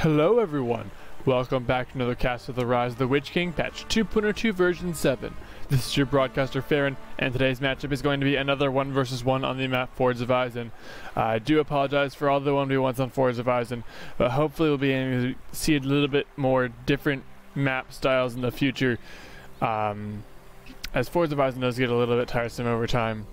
Hello everyone, welcome back to another cast of the Rise of the Witch King patch 2.02 version 7. This is your broadcaster Phaeron, and today's matchup is going to be another 1 vs 1 on the map Fords of Isen. I do apologize for all the 1v1s on Fords of Isen, but hopefully we'll be able to see a little bit more different map styles in the future, as Fords of Isen does get a little bit tiresome over time.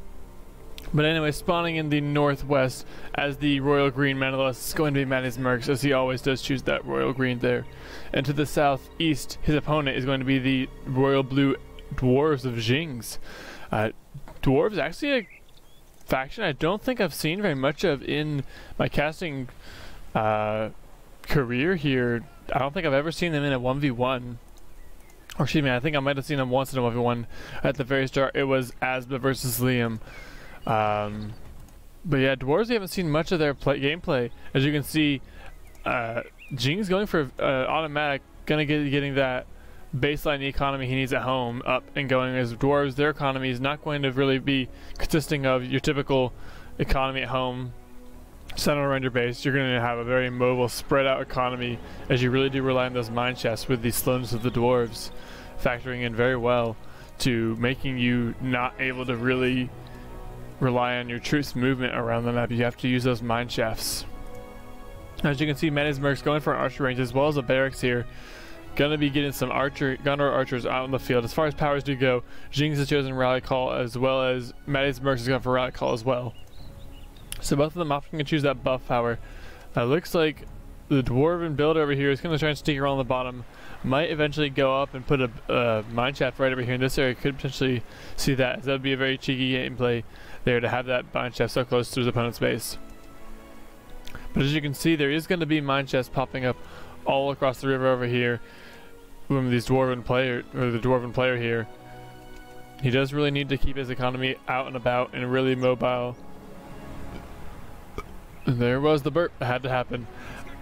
But anyway, spawning in the northwest as the royal green Manalus is going to be MattysMirks, as he always does choose that royal green there. And to the southeast, his opponent is going to be the royal blue Dwarves of Djinges. Dwarves actually a faction I don't think I've seen very much of in my casting career here. I don't think I've ever seen them in a 1v1. Or excuse me, I think I might have seen them once in a 1v1 at the very start. It was Asba versus Liam. But yeah, Dwarves, we haven't seen much of their gameplay. As you can see, Djinges going for automatic, getting that baseline economy he needs at home up and going. As Dwarves, their economy is not going to really be consisting of your typical economy at home centered around your base. You're going to have a very mobile, spread out economy, as you really do rely on those mine shafts, with the slowness of the Dwarves factoring in very well to making you not able to really rely on your troops' movement around the map. You have to use those mine shafts. As you can see, MattysMirks going for an archer range as well as a barracks here. Gonna be getting some Gondor archers out in the field. As far as powers do go, Djinges has chosen rally call, as well as MattysMirks is going for rally call as well. So both of them often can choose that buff power. Looks like the dwarven builder over here is going to try and sneak around the bottom. Might eventually go up and put a mine shaft right over here in this area. Could potentially see that, as that would be a very cheeky gameplay there to have that mine shaft so close to his opponent's base. But as you can see, there is going to be mine shafts popping up all across the river over here from these the dwarven player here. He does really need to keep his economy out and about and really mobile. And there was the burp. It had to happen.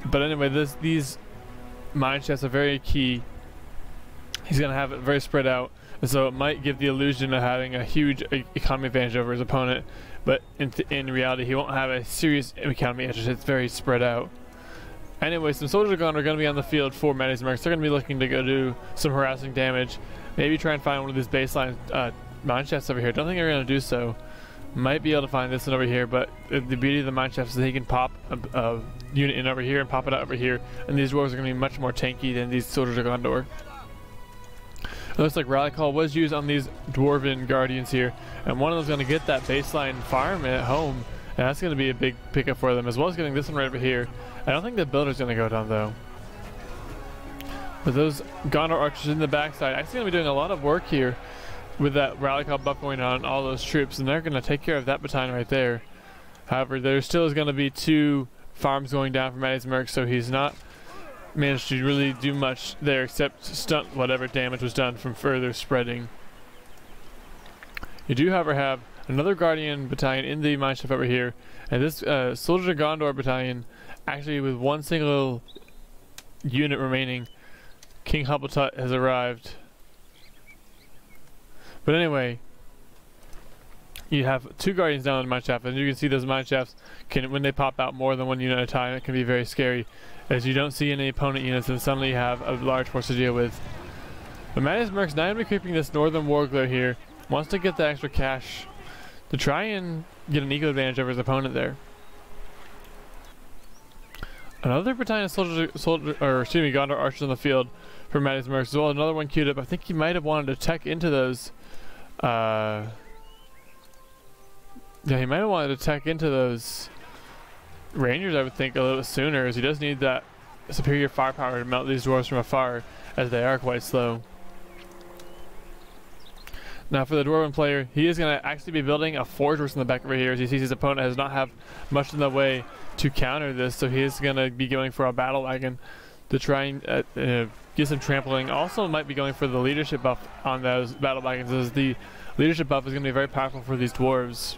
But anyway, these mine shafts are very key. He's going to have it very spread out, and so it might give the illusion of having a huge economy advantage over his opponent, but in reality he won't have a serious economy advantage. It's very spread out. Anyway, some soldiers are going to be on the field for MattysMirks. They're going to be looking to go do some harassing damage, maybe try and find one of these baseline mine shafts over here. Don't think they're going to do so. Might be able to find this one over here, but the beauty of the mine shafts is that he can pop a unit in over here and pop it out over here, and these dwarves are going to be much more tanky than these soldiers of Gondor. It looks like rally call was used on these dwarven guardians here, and one of them's going to get that baseline farm at home, and that's going to be a big pickup for them, as well as getting this one right over here. I don't think the builder's going to go down though. But those Gondor archers in the backside actually going to be doing a lot of work here with that rally call buff going on all those troops, and they're going to take care of that battalion right there. However, there still is going to be 2 farms going down for MattysMirks, so he's not managed to really do much there except stunt whatever damage was done from further spreading. You do, however, have another Guardian battalion in the mineshaft over here, and this Soldier of Gondor battalion, actually with one single unit remaining. King Hubbletut has arrived. But anyway, you have 2 Guardians down in the mineshaft, and you can see those mineshafts can, when they pop out more than 1 unit at a time, it can be very scary, as you don't see any opponent units and suddenly you have a large force to deal with. But MattysMirks now going to be creeping this northern warglare here, wants to get the extra cash to try and get an eco advantage over his opponent there. Another battalion of Gondor archers on the field for MattysMirks as well. Another one queued up. I think he might have wanted to tech into those. Yeah, he might have wanted to tech into those Rangers, I would think, a little bit sooner, as he does need that superior firepower to melt these dwarves from afar, as they are quite slow. Now for the dwarven player, he is going to actually be building a fortress in the back over here, as he sees his opponent does not have much in the way to counter this, so he is going to be going for a battle wagon to try and get some trampling. Also might be going for the leadership buff on those battle wagons, as the leadership buff is going to be very powerful for these dwarves.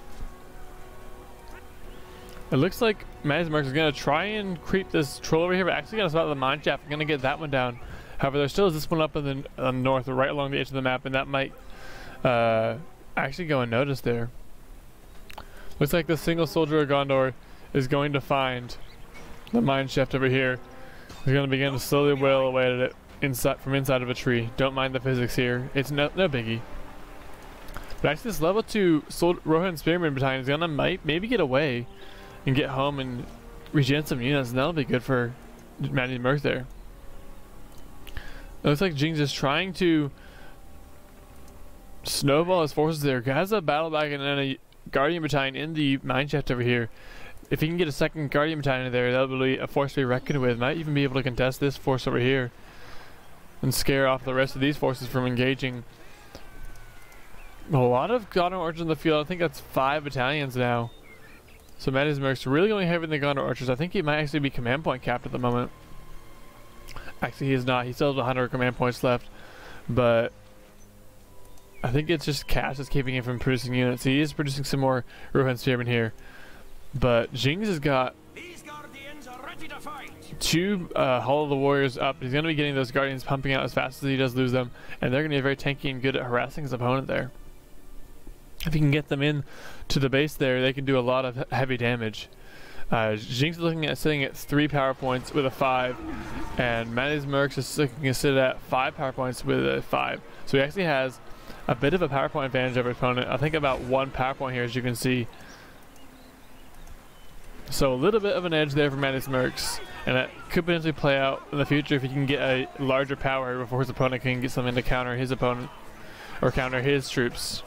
It looks like MattysMirks is going to try and creep this troll over here, but actually going to spot the mine shaft. I'm going to get that one down. However, there still is this one up in the north, right along the edge of the map, and that might actually go unnoticed there. Looks like the single soldier of Gondor is going to find the mine shaft over here. He's going to begin to slowly wail away at it from inside of a tree. Don't mind the physics here. It's no biggie. But actually this level 2 Rohan Spearman Battalion is going to maybe get away and get home and regen some units, and that'll be good for MattysMirks there. It looks like Djinges is trying to snowball his forces there. He has a battle wagon and a Guardian Battalion in the mineshaft over here. If he can get a second Guardian Battalion there, that'll be a force to be reckoned with. Might even be able to contest this force over here and scare off the rest of these forces from engaging. A lot of Gondor Archers in the field. I think that's 5 battalions now. So MattysMirks really going heavy in the Gondor Archers. I think he might actually be command point capped at the moment. Actually, he is not. He still has 100 command points left. But I think it's just cash that's keeping him from producing units. He is producing some more Rohan Spearmen here. But Djinges has got 2 Hall of the Warriors up. He's going to be getting those Guardians pumping out as fast as he does lose them. And they're going to be very tanky and good at harassing his opponent there. If he can get them in to the base there, they can do a lot of heavy damage. Djinges is looking at sitting at 3 power points with a 5, and MattysMirks is looking to sit at 5 power points with a 5. So he actually has a bit of a power point advantage over his opponent. I think about 1 power point here, as you can see. So a little bit of an edge there for MattysMirks, and that could potentially play out in the future if he can get a larger power before his opponent can get something to counter his opponent or counter his troops.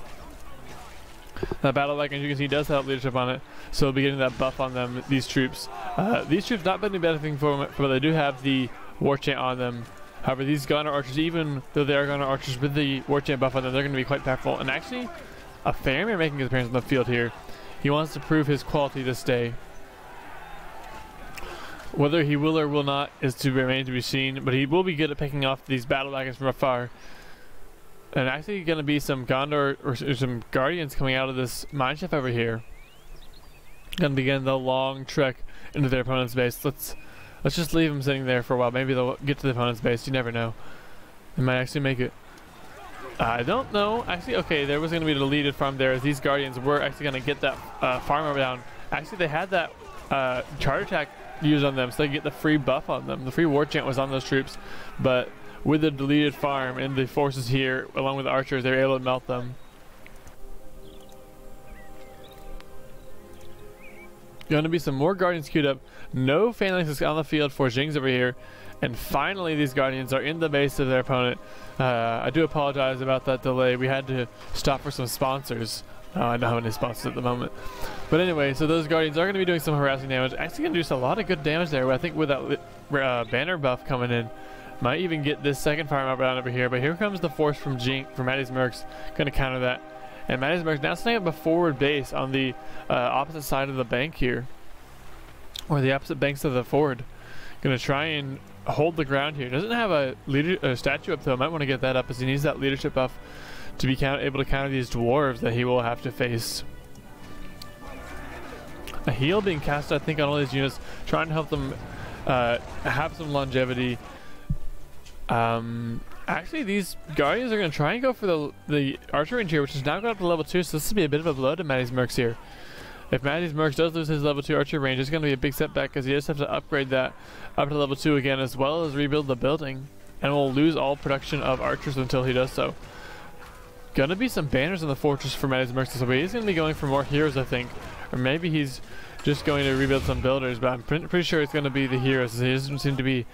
That battle wagon, as you can see, does have leadership on it, so we'll be getting that buff on them, these troops. These troops not benefiting from it, but they do have the war chant on them. However, these Gondor Archers, even though they are Gondor Archers with the war chant buff on them, they're going to be quite powerful. And actually, a Faramir making his appearance on the field here. He wants to prove his quality this day. Whether he will or will not is to remain to be seen, but he will be good at picking off these battle wagons from afar. And actually going to be some Gondor or some Guardians coming out of this mineshaft over here. Going to begin the long trek into their opponent's base. Let's just leave them sitting there for a while. Maybe they'll get to the opponent's base. You never know. They might actually make it. I don't know. Actually, okay, there was going to be a deleted farm there, as these Guardians were actually going to get that farm over down. Actually, they had that charge attack used on them, so they get the free buff on them. The free war chant was on those troops, but with the deleted farm and the forces here, along with the archers, they're able to melt them. Going to be some more Guardians queued up. No phalanx on the field for Djinges over here. And finally, these Guardians are in the base of their opponent. I do apologize about that delay. We had to stop for some sponsors. I don't have any sponsors at the moment. But anyway, so those Guardians are going to be doing some harassing damage. Actually going to do a lot of good damage there. I think with that banner buff coming in, might even get this second fire mob down over here. But here comes the force from MattysMirks, going to counter that. And MattysMirks now setting up a forward base on the opposite side of the bank here, or the opposite banks of the ford. Going to try and hold the ground here. Doesn't have a statue up though. Might want to get that up, as he needs that leadership buff to be able to counter these dwarves that he will have to face. A heal being cast, I think, on all these units, trying to help them have some longevity. Actually, these Guardians are going to try and go for the archer range here, which has now gone up to level 2, so this will be a bit of a blow to MattysMirks here. If MattysMirks does lose his level 2 archer range, it's going to be a big setback, because he just has to upgrade that up to level 2 again, as well as rebuild the building, and will lose all production of archers until he does so. Going to be some banners in the fortress for MattysMirks, so he's going to be going for more heroes, I think, or maybe he's just going to rebuild some builders, but I'm pretty sure it's going to be the heroes, as he doesn't seem to be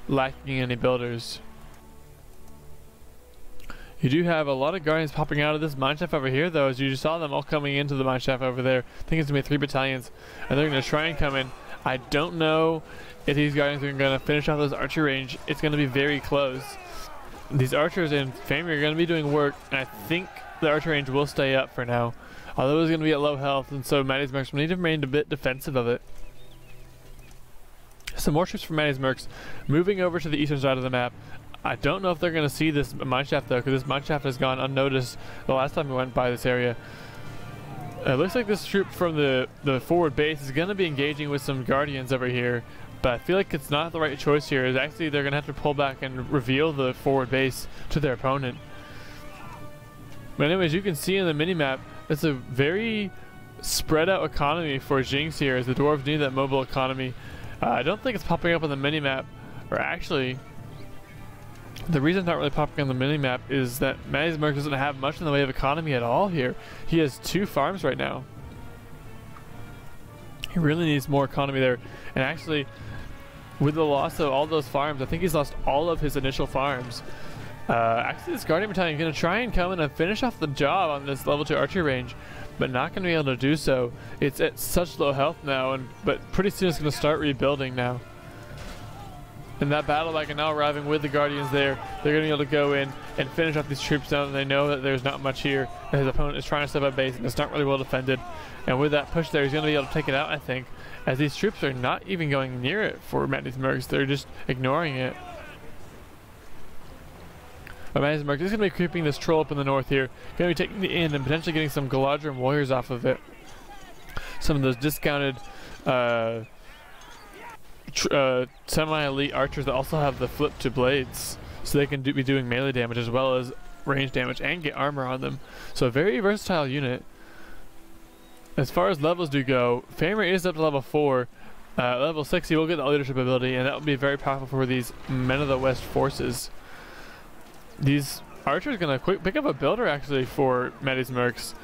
lacking any builders. You do have a lot of Guardians popping out of this mineshaft over here, though, as you just saw them all coming into the mineshaft over there. I think it's going to be 3 battalions, and they're going to try and come in. I don't know if these Guardians are going to finish off this archer range. It's going to be very close. These archers and Faramir are going to be doing work, and I think the archer range will stay up for now. Although it's going to be at low health, and so MattysMirks will need to remain a bit defensive of it. Some more troops from MattysMirks moving over to the eastern side of the map. I don't know if they're going to see this mineshaft though, because this mineshaft has gone unnoticed the last time we went by this area. It looks like this troop from the forward base is going to be engaging with some Guardians over here, but I feel like it's not the right choice here. Is actually they're going to have to pull back and reveal the forward base to their opponent. But anyways, you can see in the minimap, it's a very spread out economy for Djinges here, as the Dwarves need that mobile economy. I don't think it's popping up on the minimap Or actually, the reason it's not really popping on the mini-map is that MattysMirks doesn't have much in the way of economy at all here. He has 2 farms right now. He really needs more economy there. And actually, with the loss of all those farms, I think he's lost all of his initial farms. Actually, this Guardian Battalion is going to try and come in and finish off the job on this level 2 archery range, but not going to be able to do so. It's at such low health now, but pretty soon it's going to start rebuilding now. And that battle wagon now arriving with the Guardians there, they're going to be able to go in and finish off these troops down, and they know that there's not much here. His opponent is trying to set up a base, and it's not really well defended. And with that push there, he's going to be able to take it out, I think, as these troops are not even going near it for MattysMirks. They're just ignoring it. But MattysMirks is going to be creeping this troll up in the north here. Going to be taking the inn and potentially getting some Galadrim warriors off of it. Some of those discounted semi-elite archers that also have the flip to blades, so they can be doing melee damage as well as range damage and get armor on them. So a very versatile unit. As far as levels do go, Famer is up to level 4. Level 6 he will get the leadership ability, and that will be very powerful for these Men of the West forces. These archers are going to pick up a builder actually for MattysMirks.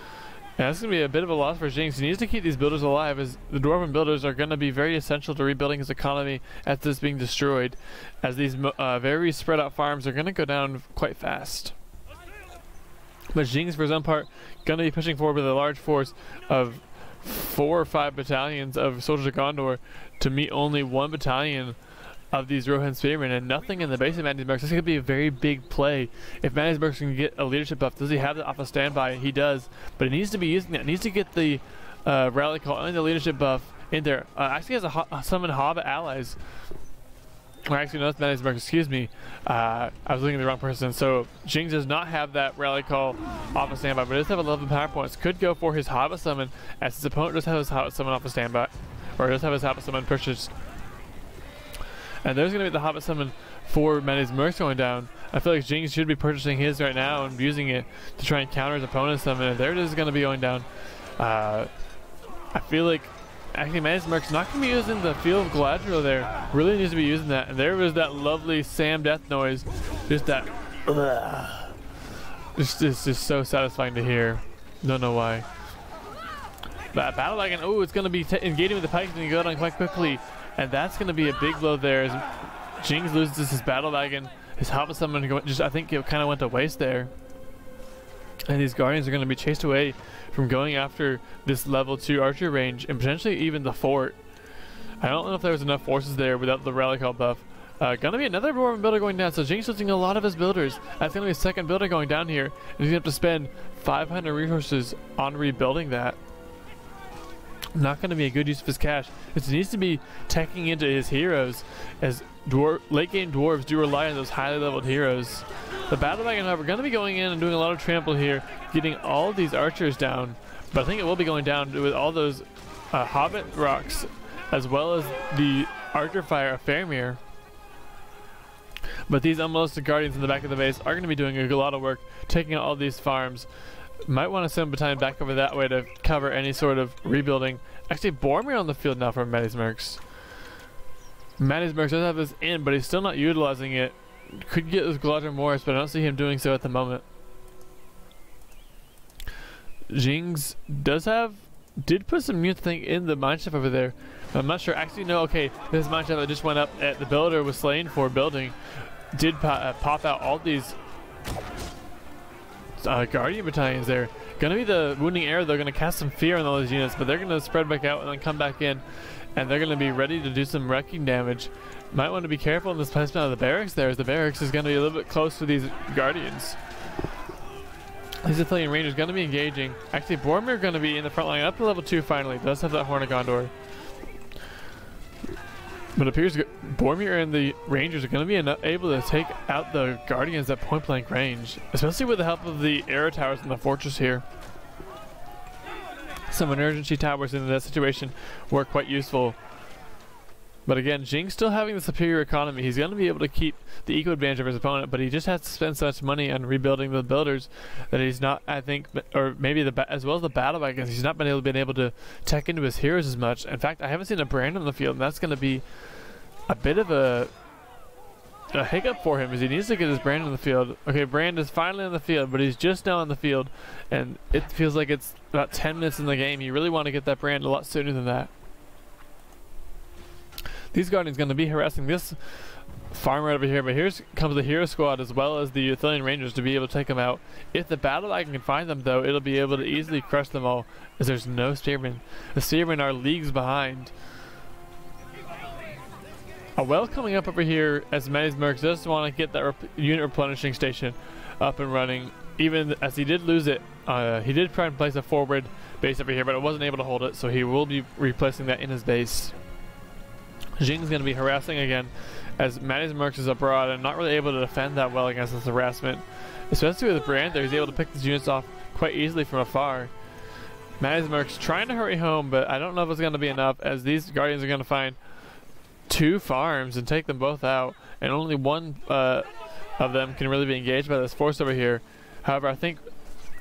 And that's going to be a bit of a loss for Djinges. He needs to keep these builders alive, as the Dwarven builders are going to be very essential to rebuilding his economy after this being destroyed, as these very spread out farms are going to go down quite fast. But Djinges, for his own part, going to be pushing forward with a large force of 4 or 5 battalions of soldiers of Gondor to meet only 1 battalion of these Rohan Spearmen, and nothing in the base of MattysMirks. This is going to be a very big play. If MattysMirks can get a leadership buff, does he have that off of standby? He does, but he needs to be using that. He needs to get the rally call and the leadership buff in there. Actually has a summon Hobbit allies. Or actually, no, that's MattysMirks, excuse me. I was looking at the wrong person. So Djinges does not have that rally call off of standby, but does have 11 power points. Could go for his Hobbit summon, as his opponent does have his Hobbit summon off of standby, or does have his Hobbit summon purchased. And there's going to be the Hobbit summon for MattysMirks going down. I feel like Djinges should be purchasing his right now and using it to try and counter his opponent's summon. And there it is going to be going down. I feel like actually MattysMirks not going to be using the Field of Galadriel there. Really needs to be using that. And there was that lovely Sam death noise. Just that. It's just so satisfying to hear. Don't know why. That battle wagon. Oh, it's going to be engaging with the pikes and go down quite quickly. And that's going to be a big blow there as Djinges loses his battle wagon. His Hobbit summon just, I think it kind of went to waste there. And these Guardians are going to be chased away from going after this level 2 archer range and potentially even the fort. I don't know if there was enough forces there without the rally call buff. Gonna be another Dwarven builder going down, so Djinges losing a lot of his builders. That's gonna be a second builder going down here, and he's gonna have to spend 500 resources on rebuilding that. Not going to be a good use of his cash. It needs to be teching into his heroes, as late game Dwarves do rely on those highly leveled heroes. The battle wagon, however, going to be going in and doing a lot of trample here, getting all of these archers down. But I think it will be going down with all those Hobbit rocks, as well as the archer fire of Faramir. But these unmolested Guardians in the back of the base are going to be doing a lot of work, taking out all these farms. Might want to send a battalion back over that way to cover any sort of rebuilding. Actually, Boromir on the field now for MattysMirks. MattysMirks does have this in, but he's still not utilizing it. Could get this Galadrim Morris, but I don't see him doing so at the moment. Djinges did put some new thing in the mineshaft over there. I'm not sure. Actually, no. Okay, this mineshaft that just went up at the builder was slain for building did pop out all these Guardian battalions there. Gonna be the wounding arrow. They're gonna cast some fear on all these units, but they're gonna spread back out and then come back in, and they're gonna be ready to do some wrecking damage. Might want to be careful in this placement of the barracks there, as the barracks is gonna be a little bit close to these Guardians. These Ithilien Rangers gonna be engaging. Actually, Boromir gonna be in the front line up to level 2 finally. Does have that Horn of Gondor. But it appears Boromir and the Rangers are going to be able to take out the Guardians at point blank range, especially with the help of the arrow towers in the fortress here. Some emergency towers in that situation were quite useful. But again, Djinges still having the superior economy. He's going to be able to keep the eco advantage of his opponent, but he just has to spend so much money on rebuilding the builders that he's not, I think, or maybe as well as the battle wagons, he's not been able to tech into his heroes as much. In fact, I haven't seen a brand on the field, and that's going to be a bit of a a hiccup for him is he needs to get his brand in the field. Okay, Brand is finally on the field, but he's just now on the field, and it feels like it's about 10 minutes in the game. You really want to get that brand a lot sooner than that. These Guardians going to be harassing this farm right over here, but here comes the Hero Squad as well as the Athelian Rangers to be able to take them out. If the battle wagon can find them, though, it'll be able to easily crush them all, as there's no Spearmen. The Spearmen are leagues behind. A well coming up over here as MattysMirks does want to get that unit replenishing station up and running, even as he did lose it. He did try and place a forward base over here, but it wasn't able to hold it, so he will be replacing that in his base. Djinges is going to be harassing again as MattysMirks is abroad and not really able to defend that well against this harassment. Especially with Brand there, he's able to pick these units off quite easily from afar. MattysMirks trying to hurry home, but I don't know if it's going to be enough, as these Guardians are going to find 2 farms and take them both out, and only one of them can really be engaged by this force over here. However, I think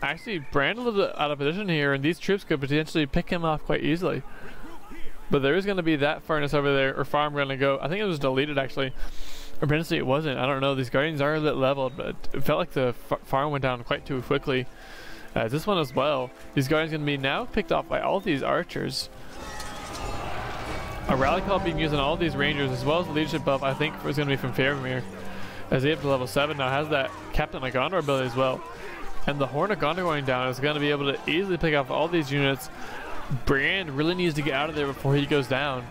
actually Brand a little bit out of position here, and these troops could potentially pick him off quite easily. But there is going to be that furnace over there, or farm going to go. I think it was deleted actually, or potentially it wasn't. I don't know. These Guardians are a bit leveled, but it felt like the farm went down quite too quickly. This one as well. These Guardians going to be now picked off by all these archers. A rally call being used on all these rangers, as well as the leadership buff, I think is going to be from Faramir, as he up to level 7 now has that Captain of Gondor ability as well. And the Horn of Gondor going down is going to be able to easily pick off all these units. Brand really needs to get out of there before he goes down.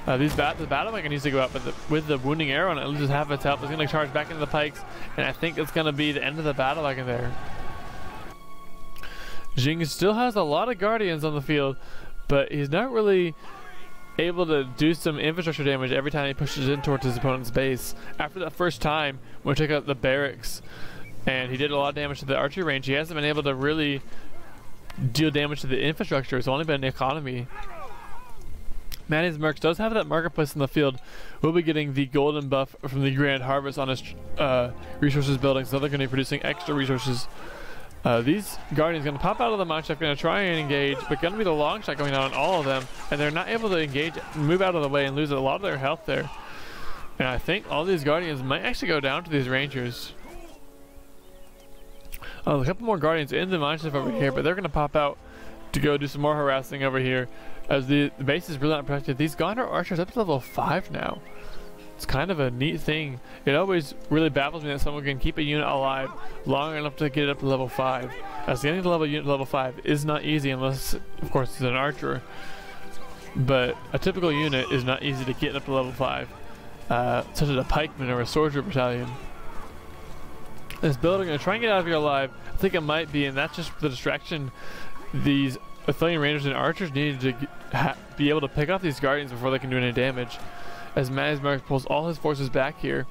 The battle wagon needs to go out, but with the wounding arrow and it loses half its health, it's going to charge back into the pikes, and I think it's going to be the end of the battle wagon there. Djinges still has a lot of Guardians on the field, but he's not really able to do some infrastructure damage every time he pushes in towards his opponent's base. After that first time, when he took out the barracks, and he did a lot of damage to the archery range, he hasn't been able to really deal damage to the infrastructure. It's only been the economy. MattysMirks does have that marketplace in the field. We'll be getting the golden buff from the Grand Harvest on his resources building, so they're going to be producing extra resources. These Guardians going to pop out of the mine shaft, going to try and engage, but going to be the long shot going on all of them, and they're not able to engage, move out of the way, and lose a lot of their health there. And I think all these Guardians might actually go down to these Rangers. A couple more Guardians in the mine shaft over here, but they're going to pop out to go do some more harassing over here, as the base is really not protected. These Gondor archers up to level 5 now. It's kind of a neat thing. It always really baffles me that someone can keep a unit alive long enough to get it up to level 5. As getting to level 5 is not easy unless, of course, it's an archer. But a typical unit is not easy to get up to level 5, such as a pikeman or a soldier battalion. This building, going to try and get out of here alive. I think it might be, and that's just the distraction these Athelian Rangers and archers needed to be able to pick off these Guardians before they can do any damage. As MattysMirks pulls all his forces back here.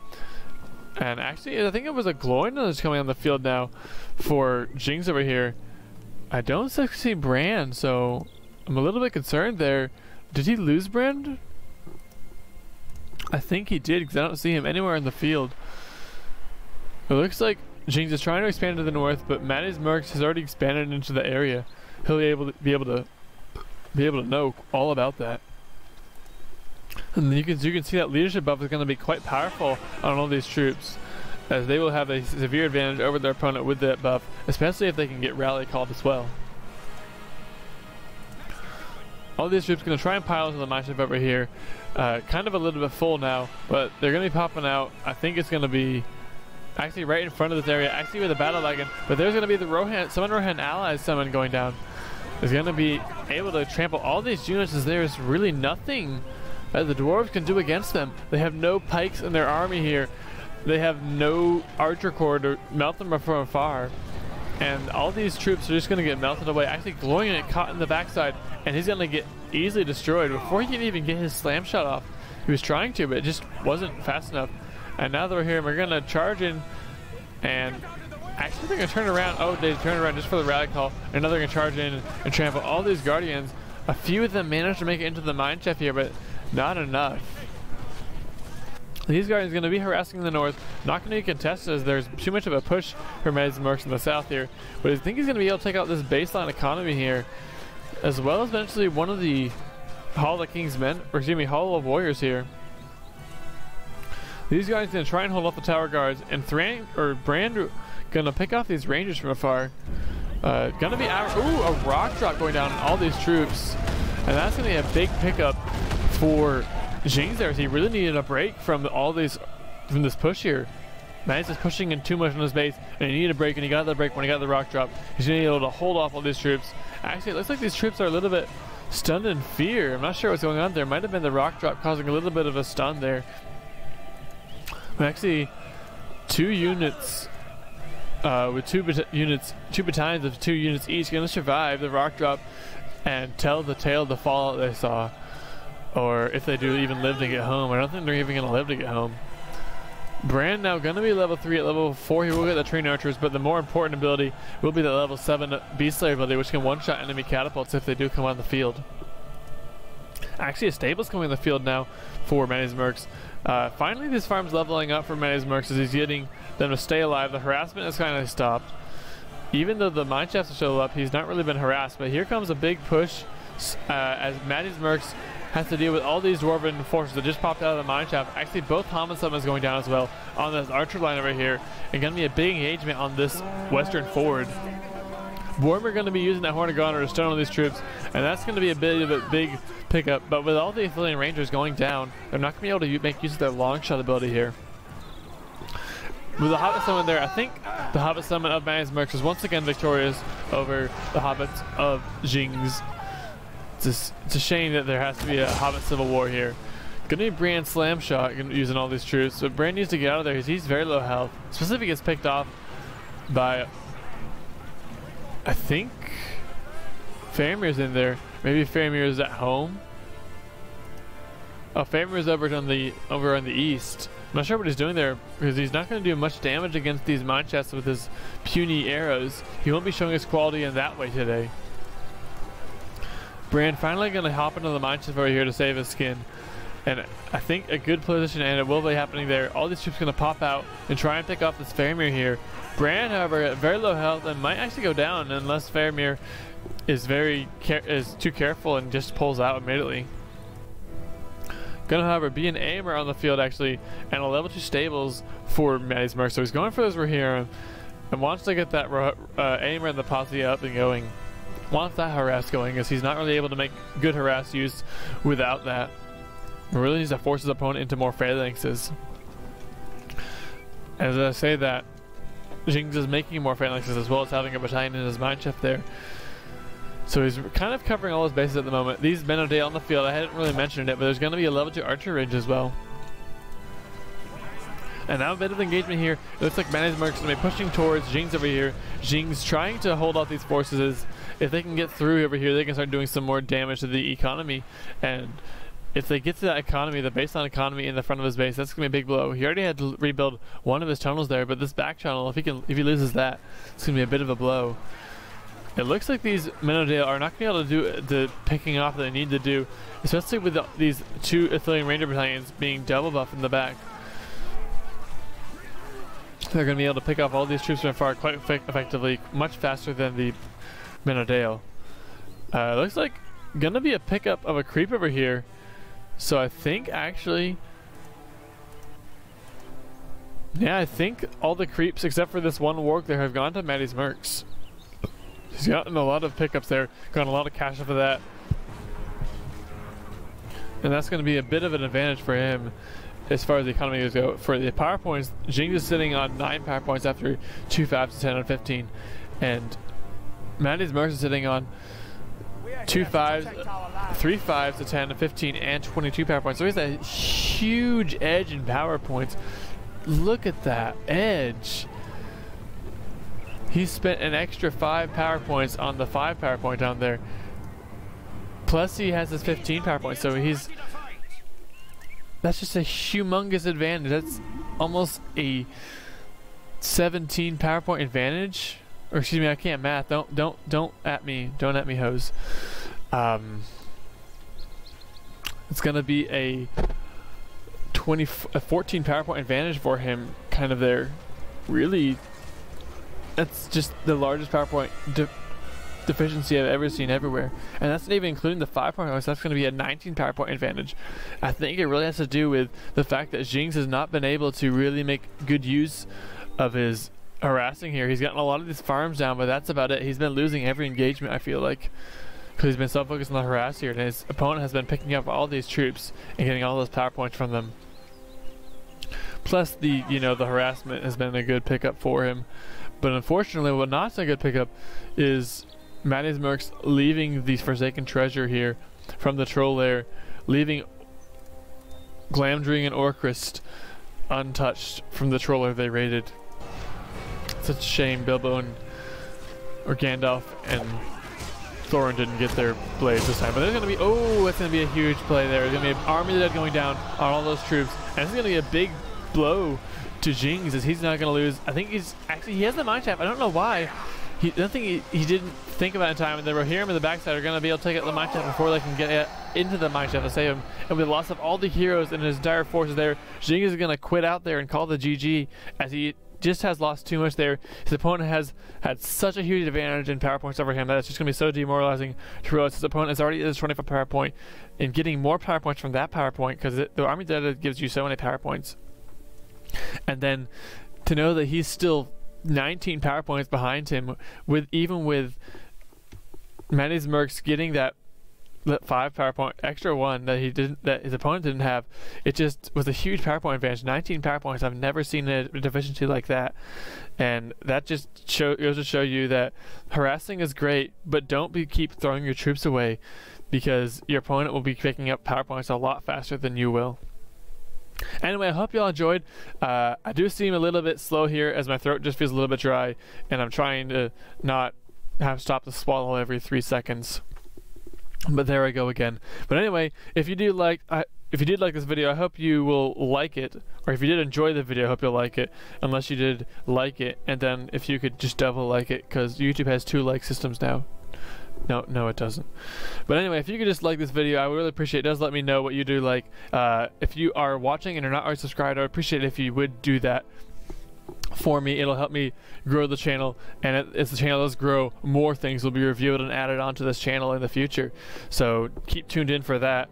And actually, I think it was a glowing that's coming on the field now for Djinges over here. I don't see Brand, so I'm a little bit concerned there. Did he lose Brand? I think he did, because I don't see him anywhere in the field. It looks like Djinges is trying to expand to the north, but MattysMirks has already expanded into the area. He'll be able to know all about that. And you can see that leadership buff is going to be quite powerful on all these troops, as they will have a severe advantage over their opponent with that buff, especially if they can get rally called as well. All these troops are going to try and pile into the mine shaft over here. Kind of a little bit full now, but they're going to be popping out. I think it's going to be actually right in front of this area, actually with the battle wagon, but there's going to be the summon Rohan allies summon going down. Is going to be able to trample all these units, as there is really nothing that the Dwarves can do against them. They have no pikes in their army here. They have no archer corps to melt them from afar. And all these troops are just going to get melted away. Actually, Glowing get caught in the backside, and he's going to get easily destroyed before he can even get his slam shot off. He was trying to, but it just wasn't fast enough. And now that we're here, we're going to charge in, and actually they're going to turn around. Oh, they turned around just for the rally call. And now they're going to charge in and trample all these Guardians. A few of them managed to make it into the mine shaft here, but not enough. These Guardians are going to be harassing the north, not going to be contested as there's too much of a push for MattysMirks in the south here. But I think he's going to be able to take out this baseline economy here, as well as eventually one of the Hall of King's Men, or excuse me, Hall of Warriors here. These guys gonna try and hold off the tower guards, and Brand gonna pick off these rangers from afar. Gonna be a rock drop going down on all these troops, and that's gonna be a big pickup for Djinges there. He really needed a break from from this push here. Mattys is pushing in too much on his base, and he needed a break, and he got the break when he got the rock drop. He's gonna be able to hold off all these troops. Actually, it looks like these troops are a little bit stunned in fear. I'm not sure what's going on there. Might have been the rock drop causing a little bit of a stun there. But actually, 2 units with two battalions of 2 units each gonna survive the rock drop and tell the tale of the fallout they saw, or if they do even live to get home. I don't think they're even gonna live to get home. Brand now gonna be level 3. At level 4 he will get the train archers, but the more important ability will be the level 7 beast slayer ability, which can one-shot enemy catapults if they do come on the field. Actually, a stable's coming on the field now for MattysMirks. Finally, this farm's leveling up for MattysMirks as he's getting them to stay alive. The harassment has kind of stopped. Even though the mine shafts are still up, he's not really been harassed. But here comes a big push as MattysMirks has to deal with all these dwarven forces that just popped out of the mine shaft. Actually, both Hammond summons going down as well on this archer line over here, and going to be a big engagement on this western ford. Warmer going to be using that Horn of Goner to stun all these troops, and that's going to be a bit of a big pickup. But with all the Athenian Rangers going down, they're not going to be able to make use of their long shot ability here. With the Hobbit Summon there, I think the Hobbit Summon of MattysMirks is once again victorious over the Hobbits of Djinges. It's a shame that there has to be a Hobbit Civil War here. Gonna be Brand Slam Shot using all these troops, but Brand needs to get out of there because he's very low health. Specifically gets picked off by, I think, Faramir's in there. Maybe Faramir is at home. Oh, Faramir's over on the east. I'm not sure what he's doing there because he's not going to do much damage against these mine chests with his puny arrows. He won't be showing his quality in that way today. Brand finally going to hop into the mine chest over here to save his skin. And I think a good position, and it will be happening there. All these troops going to pop out and try and pick off this Faramir here. Brand, however, at very low health and might actually go down unless Faramir is too careful and just pulls out immediately. Gonna, however, be an aimer on the field actually, and a level 2 stables for MattysMirks. So he's going for this Rohirrim and wants to get that aimer and the posse up and going. Wants that harass going, as he's not really able to make good harass use without that. He really needs to force his opponent into more phalanxes. As I say that, Djinges is making more phalanxes as well as having a battalion in his mine shaft there. So he's kind of covering all his bases at the moment. These men of day on the field, I hadn't really mentioned it, but there's going to be a level 2 archer range as well. And now a bit of engagement here. It looks like MattysMirks going to be pushing towards Djinges over here. Djinges trying to hold off these forces. If they can get through over here, they can start doing some more damage to the economy. And if they get to that economy, the baseline economy in the front of his base, that's going to be a big blow. He already had to rebuild one of his tunnels there, but this back channel, if he loses that, it's going to be a bit of a blow. It looks like these men of Dale are not going to be able to do the picking off that they need to do, especially with these 2 Athenian Ranger battalions being double buffed in the back. They're going to be able to pick off all these troops from afar quite effectively, much faster than the men of Dale. Looks like going to be a pickup of a creep over here. So I think actually, yeah, I think all the creeps except for this one warg there have gone to MattysMirks. He's gotten a lot of pickups there, gotten a lot of cash off of that. And that's going to be a bit of an advantage for him as far as the economy goes. For the power points, Djinges is sitting on 9 power points after 2 5s to 10 and 15. And MattysMirks is sitting on 2 5s, 3 5s to 10 and 15 and 22 power points. So he's a huge edge in power points. Look at that edge. He spent an extra 5 power points on the 5 power point down there. Plus he has his 15 power points, so that's just a humongous advantage. That's almost a 17 power point advantage. Or excuse me, I can't math. Don't at me. Don't at me, hoes. It's gonna be a 14 power point advantage for him, kind of there. Really. That's just the largest power point deficiency I've ever seen everywhere. And that's not even including the 5 power, so that's going to be a 19 power point advantage. I think it really has to do with the fact that Djinges has not been able to really make good use of his harassing here. He's gotten a lot of these farms down, but that's about it. He's been losing every engagement, I feel like, because he's been so focused on the harass here, and his opponent has been picking up all these troops and getting all those power points from them. Plus the, you know, the harassment has been a good pickup for him. But unfortunately, what not so good pickup is MattysMirks leaving the Forsaken Treasure here from the troll lair, leaving Glamdring and Orcrist untouched from the troll lair they raided. Such a shame Bilbo and or Gandalf and Thorin didn't get their blades this time. But there's going to be, oh, it's going to be a huge play there. There's going to be an army of the dead going down on all those troops. And it's going to be a big blow to Djinges, as he's not going to lose. I think he's actually, he has the mine shaft. I don't know why. I don't think he didn't think about it in time, and the Rohirrim in the backside are going to be able to take out the mine shaft before they can get into the mine shaft to save him. And with the loss of all the heroes and his dire forces there, Djinges is going to quit out there and call the GG, as he just has lost too much there. His opponent has had such a huge advantage in power points over him that it's just going to be so demoralizing to realize his opponent is already at his 25 power point, and getting more power points from that power point, because the army dead gives you so many power points. And then to know that he's still 19 power points behind him, with even with MattysMirks getting that 5 power point extra one that his opponent didn't have, it just was a huge power point advantage. 19 power points. I've never seen a deficiency like that, and that just goes to show you that harassing is great, but don't keep throwing your troops away, because your opponent will be picking up power points a lot faster than you will. Anyway, I hope you all enjoyed. I do seem a little bit slow here, as my throat just feels a little bit dry, and I'm trying to not have to stop to swallow every 3 seconds. But there I go again. But anyway, if you did like this video, I hope you will like it. Or if you did enjoy the video, I hope you'll like it. Unless you did like it, and then if you could just double like it, because YouTube has 2 like systems now. No, it doesn't. But anyway, if you could just like this video, I would really appreciate it. It does let me know what you do like. If you are watching and are not already subscribed, I would appreciate it if you would do that for me. It'll help me grow the channel, and as the channel does grow, more things will be reviewed and added onto this channel in the future. So keep tuned in for that.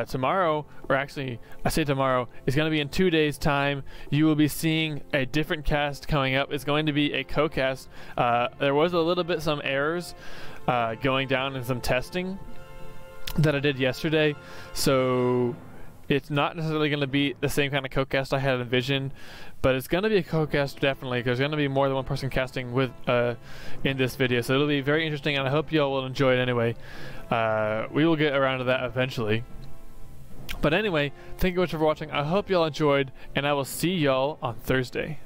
Tomorrow, or actually I say tomorrow, it's going to be in 2 days time. You will be seeing a different cast coming up. It's going to be a co-cast. There was a little bit some errors going down in some testing that I did yesterday, so it's not necessarily going to be the same kind of co-cast I had envisioned, but it's going to be a co-cast definitely, because there's going to be more than one person casting with in this video, so it'll be very interesting, and I hope you all will enjoy it anyway. We will get around to that eventually. But anyway, thank you much for watching. I hope you all enjoyed, and I will see y'all on Thursday.